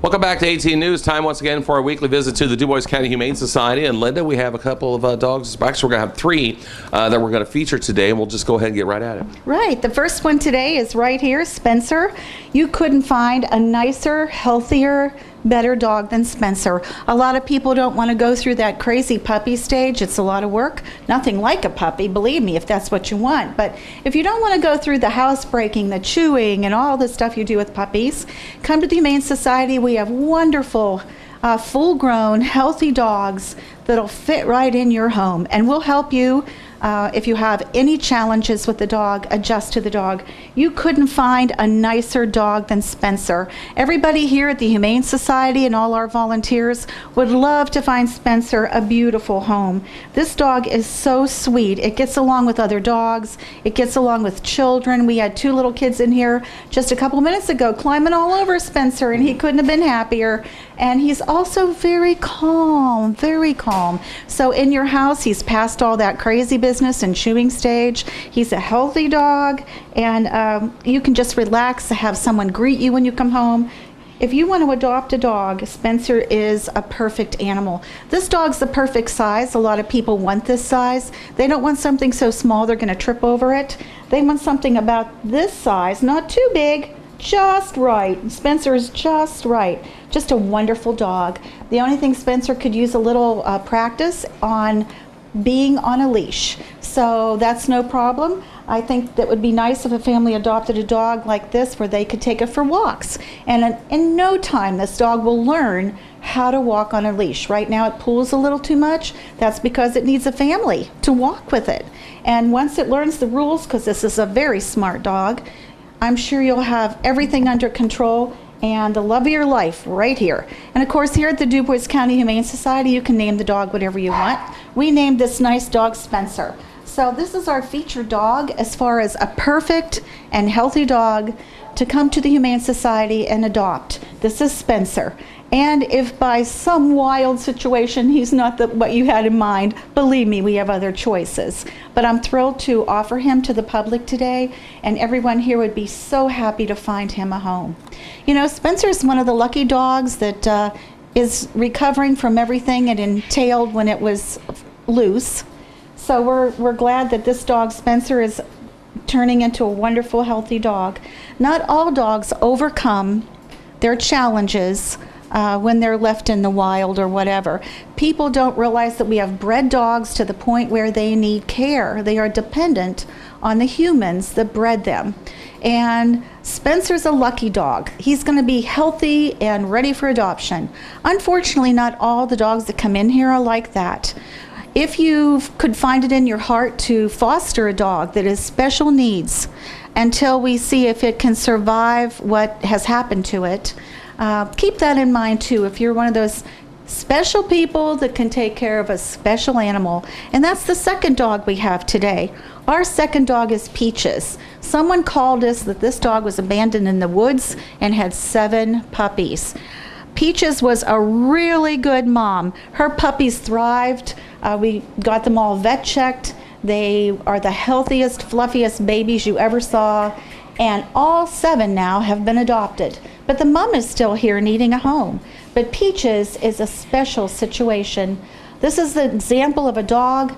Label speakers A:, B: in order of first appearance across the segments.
A: Welcome back to 18 News. Time once again for our weekly visit to the Dubois County Humane Society. And Linda, we have a couple of dogs. Actually, we're going to have three that we're going to feature today, and we'll just go ahead and get right at it.
B: Right. The first one today is right here, Spencer. You couldn't find a nicer, healthier, better dog than Spencer. A lot of people don't want to go through that crazy puppy stage. It's a lot of work. Nothing like a puppy, believe me, if that's what you want. But if you don't want to go through the housebreaking, the chewing, and all the stuff you do with puppies, come to the Humane Society. We have wonderful, full-grown, healthy dogs that'll fit right in your home, and we'll help you. If you have any challenges with the dog, adjust to the dog. You couldn't find a nicer dog than Spencer. Everybody here at the Humane Society and all our volunteers would love to find Spencer a beautiful home. This dog is so sweet. It gets along with other dogs. It gets along with children. We had two little kids in here just a couple minutes ago climbing all over Spencer, and he couldn't have been happier. And he's also very calm, very calm. So in your house, he's past all that crazy business and chewing stage. He's a healthy dog, and you can just relax to have someone greet you when you come home. If you want to adopt a dog, Spencer is a perfect animal. This dog's the perfect size. A lot of people want this size. They don't want something so small they're going to trip over it. They want something about this size, not too big, just right. Spencer is just right. Just a wonderful dog. The only thing Spencer could use a little practice on being on a leash. So that's no problem. I think that would be nice if a family adopted a dog like this where they could take it for walks. And in no time, this dog will learn how to walk on a leash. Right now it pulls a little too much. That's because it needs a family to walk with it. And once it learns the rules, because this is a very smart dog, I'm sure you'll have everything under control and the love of your life right here. And of course, here at the Dubois County Humane Society, you can name the dog whatever you want. We named this nice dog Spencer. So this is our featured dog as far as a perfect and healthy dog to come to the Humane Society and adopt. This is Spencer. And if by some wild situation he's not what you had in mind, believe me, we have other choices. But I'm thrilled to offer him to the public today, and everyone here would be so happy to find him a home. You know, Spencer's one of the lucky dogs that is recovering from everything it entailed when it was loose. So we're glad that this dog, Spencer, is turning into a wonderful, healthy dog. Not all dogs overcome their challenges when they're left in the wild or whatever. People don't realize that we have bred dogs to the point where they need care. They are dependent on the humans that bred them. And Spencer's a lucky dog. He's going to be healthy and ready for adoption. Unfortunately, not all the dogs that come in here are like that. If you could find it in your heart to foster a dog that has special needs until we see if it can survive what has happened to it, keep that in mind too. If you're one of those special people that can take care of a special animal. And that's the second dog we have today. Our second dog is Peaches. Someone called us that this dog was abandoned in the woods and had 7 puppies. Peaches was a really good mom. Her puppies thrived. We got them all vet checked. They are the healthiest, fluffiest babies you ever saw. And all 7 now have been adopted. But the mom is still here needing a home. But Peaches is a special situation. This is the example of a dog,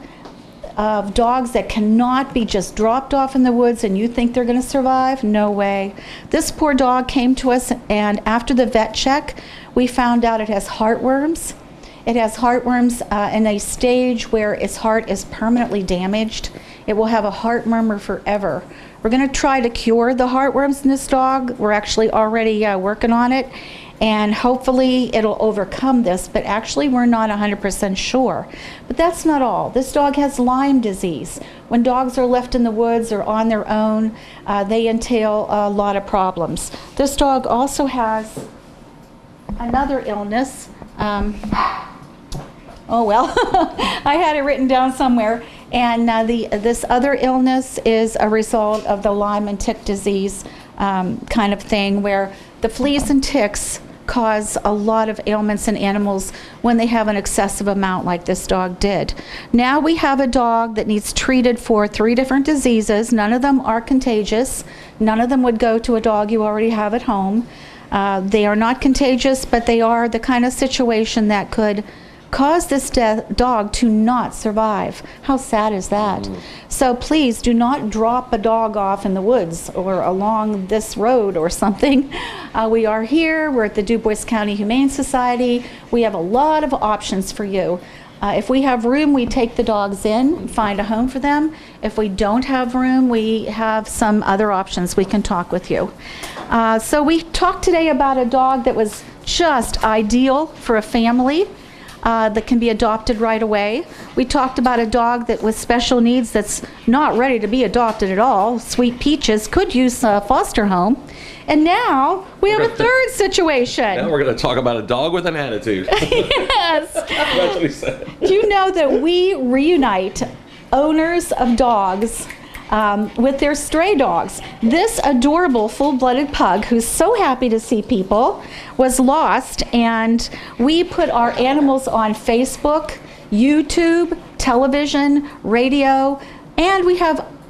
B: of dogs that cannot be just dropped off in the woods and you think they're going to survive. No way. This poor dog came to us, and after the vet check, we found out it has heartworms. It has heartworms in a stage where its heart is permanently damaged. It will have a heart murmur forever. We're going to try to cure the heartworms in this dog. We're actually already working on it, and hopefully it'll overcome this, but actually we're not 100% sure. But that's not all. This dog has Lyme disease. When dogs are left in the woods or on their own, they entail a lot of problems. This dog also has another illness. Oh well, I had it written down somewhere. And this other illness is a result of the Lyme and tick disease kind of thing, where the fleas and ticks cause a lot of ailments in animals when they have an excessive amount like this dog did. Now we have a dog that needs treated for 3 different diseases. None of them are contagious. None of them would go to a dog you already have at home. They are not contagious, but they are the kind of situation that could cause this dog to not survive. How sad is that? So please do not drop a dog off in the woods or along this road or something. We are here. We're at the Dubois County Humane Society. We have a lot of options for you. If we have room, we take the dogs in, find a home for them. If we don't have room, we have some other options. We can talk with you. So we talked today about a dog that was just ideal for a family. That can be adopted right away. We talked about a dog that with special needs that's not ready to be adopted at all. Sweet Peaches could use a foster home. And now we have a third situation.
A: Now we're going to talk about a dog with an attitude.
B: Yes.
A: That's what he said.
B: Do you know that we reunite owners of dogs with their stray dogs? This adorable full-blooded pug, who's so happy to see people, was lost, and we put our animals on Facebook, YouTube, television, radio, and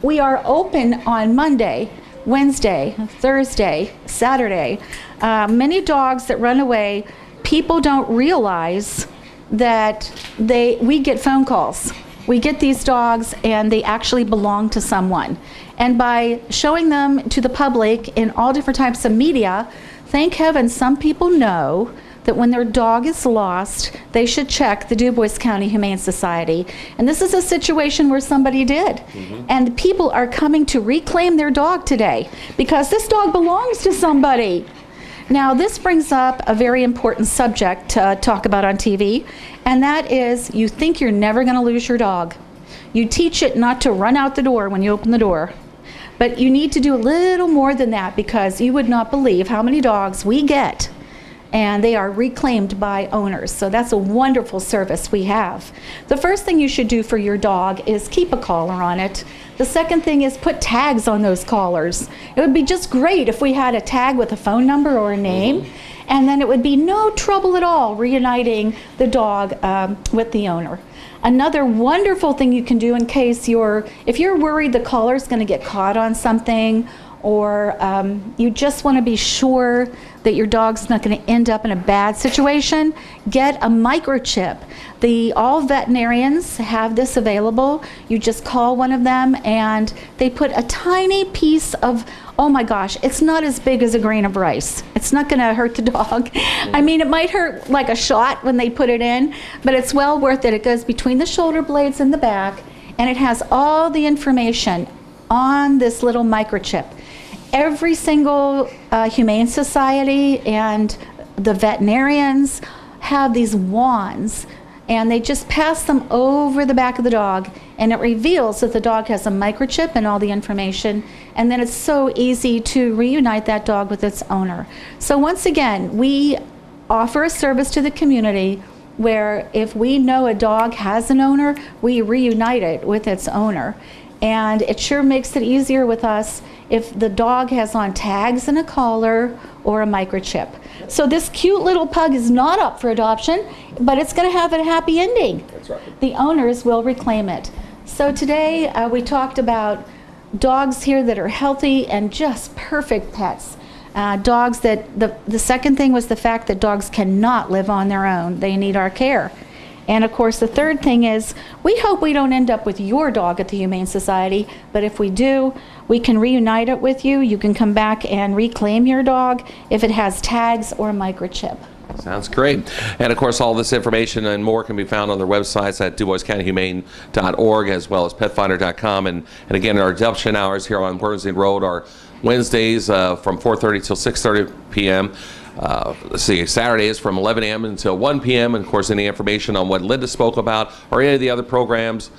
B: we are open on Monday, Wednesday, Thursday, Saturday. Many dogs that run away, people don't realize that we get phone calls. We get these dogs and they actually belong to someone. And by showing them to the public in all different types of media, thank heaven some people know that when their dog is lost, they should check the Dubois County Humane Society. And this is a situation where somebody did. And people are coming to reclaim their dog today because this dog belongs to somebody. Now, this brings up a very important subject to talk about on TV, and that is you think you're never going to lose your dog. You teach it not to run out the door when you open the door. But you need to do a little more than that because you would not believe how many dogs we get and they are reclaimed by owners. So that's a wonderful service we have. The first thing you should do for your dog is keep a collar on it. The second thing is put tags on those collars. It would be just great if we had a tag with a phone number or a name, and then it would be no trouble at all reuniting the dog with the owner. Another wonderful thing you can do in case if you're worried the collar is going to get caught on something, or you just want to be sure that your dog's not going to end up in a bad situation, get a microchip. All veterinarians have this available. You just call one of them and they put a tiny piece of, oh my gosh, it's not as big as a grain of rice. It's not going to hurt the dog. I mean, it might hurt like a shot when they put it in, but it's well worth it. It goes between the shoulder blades and the back, and it has all the information on this little microchip. Every single humane society and the veterinarians have these wands, and they just pass them over the back of the dog, and it reveals that the dog has a microchip and all the information, and then it's so easy to reunite that dog with its owner. So once again, we offer a service to the community where if we know a dog has an owner, we reunite it with its owner. And it sure makes it easier with us if the dog has on tags and a collar or a microchip. So this cute little pug is not up for adoption, but it's going to have a happy ending.
A: That's right.
B: The owners will reclaim it. So today we talked about dogs here that are healthy and just perfect pets. Dogs that, the second thing was the fact that dogs cannot live on their own. They need our care. And of course, the third thing is, we hope we don't end up with your dog at the Humane Society, but if we do, we can reunite it with you. You can come back and reclaim your dog if it has tags or a microchip.
A: Sounds great. And of course, all this information and more can be found on their websites at DuboisCountyHumane.org as well as PetFinder.com. And again, our adoption hours here on Worthington Road are Wednesdays from 4:30 till 6:30 p.m. Let's see, Saturdays from 11 a.m. until 1 p.m. And of course, any information on what Linda spoke about or any of the other programs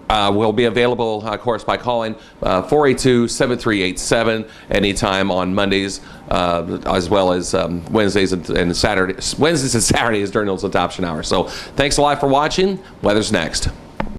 A: will be available, of course, by calling 482-7387 anytime on Mondays, as well as Wednesdays and Saturdays. Wednesdays and Saturdays during those adoption hours. So thanks a lot for watching. Weather's next.